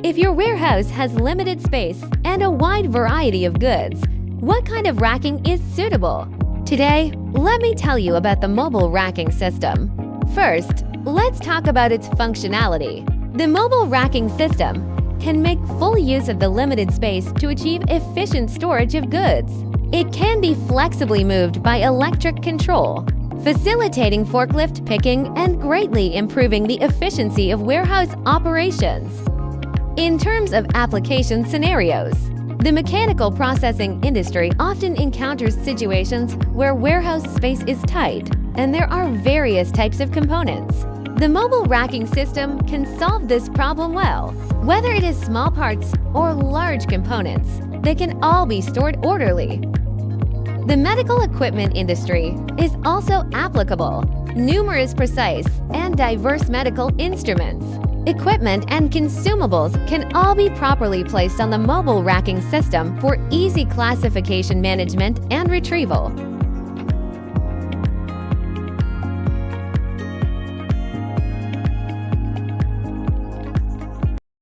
If your warehouse has limited space and a wide variety of goods, what kind of racking is suitable? Today, let me tell you about the mobile racking system. First, let's talk about its functionality. The mobile racking system can make full use of the limited space to achieve efficient storage of goods. It can be flexibly moved by electric control, facilitating forklift picking and greatly improving the efficiency of warehouse operations. In terms of application scenarios, the mechanical processing industry often encounters situations where warehouse space is tight and there are various types of components. The mobile racking system can solve this problem well. Whether it is small parts or large components, they can all be stored orderly. The medical equipment industry is also applicable. Numerous precise and diverse medical instruments, equipment, and consumables can all be properly placed on the mobile racking system for easy classification management and retrieval.